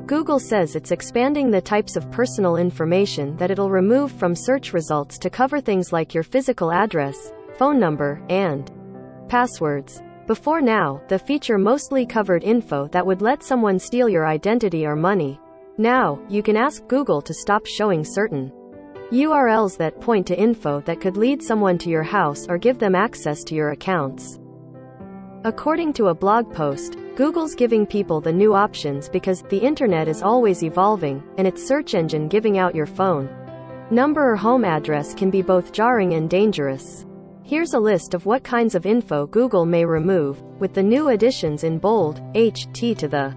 Google says it's expanding the types of personal information that it'll remove from search results to cover things like your physical address, phone number, and passwords. Before now, the feature mostly covered info that would let someone steal your identity or money. Now, you can ask Google to stop showing certain URLs that point to info that could lead someone to your house or give them access to your accounts. According to a blog post, Google's giving people the new options because the internet is always evolving, and its search engine giving out your phone number or home address can be both jarring and dangerous. Here's a list of what kinds of info Google may remove, with the new additions in bold, HT to the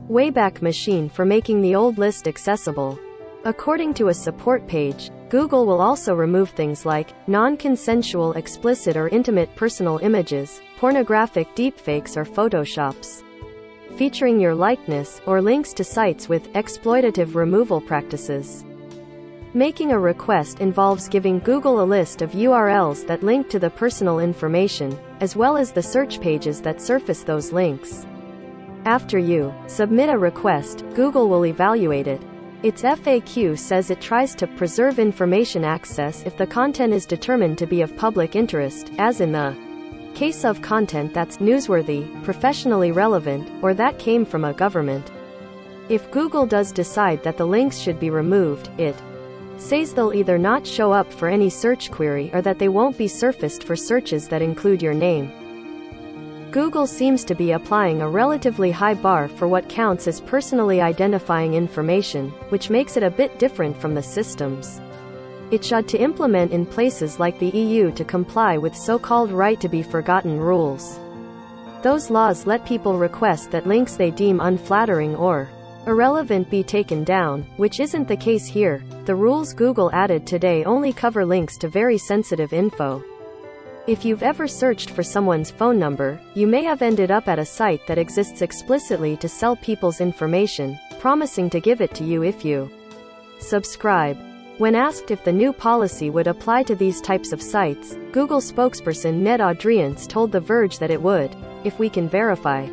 Wayback Machine for making the old list accessible. According to a support page, Google will also remove things like non-consensual explicit or intimate personal images, pornographic deepfakes or photoshops featuring your likeness, or links to sites with exploitative removal practices. Making a request involves giving Google a list of URLs that link to the personal information, as well as the search pages that surface those links. After you submit a request, Google will evaluate it. Its FAQ says it tries to preserve information access if the content is determined to be of public interest, as in the case of content that's newsworthy, professionally relevant, or that came from a government. If Google does decide that the links should be removed, it says they'll either not show up for any search query or that they won't be surfaced for searches that include your name. Google seems to be applying a relatively high bar for what counts as personally identifying information, which makes it a bit different from the systems it should to implement in places like the EU to comply with so-called right-to-be-forgotten rules. Those laws let people request that links they deem unflattering or irrelevant be taken down, which isn't the case here. The rules Google added today only cover links to very sensitive info. If you've ever searched for someone's phone number, you may have ended up at a site that exists explicitly to sell people's information, promising to give it to you if you subscribe. When asked if the new policy would apply to these types of sites, Google spokesperson Ned Adriance told The Verge that it would, if we can verify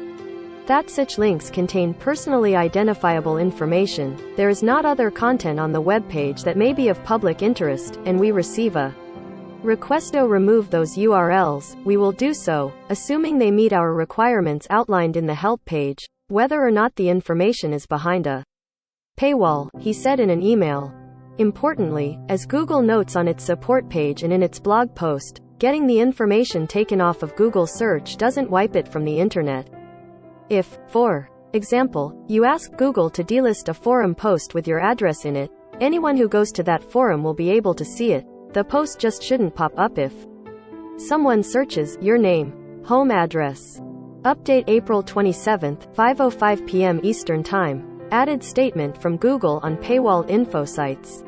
that such links contain personally identifiable information. There is not other content on the web page that may be of public interest, and we receive a request to remove those URLs, we will do so, assuming they meet our requirements outlined in the help page, whether or not the information is behind a paywall, he said in an email. Importantly, as Google notes on its support page and in its blog post, getting the information taken off of Google search doesn't wipe it from the internet. If, for example, you ask Google to delist a forum post with your address in it, anyone who goes to that forum will be able to see it. The post just shouldn't pop up if someone searches your name, home address. Update April 27, 5:05 p.m. Eastern Time. Added statement from Google on paywalled info sites.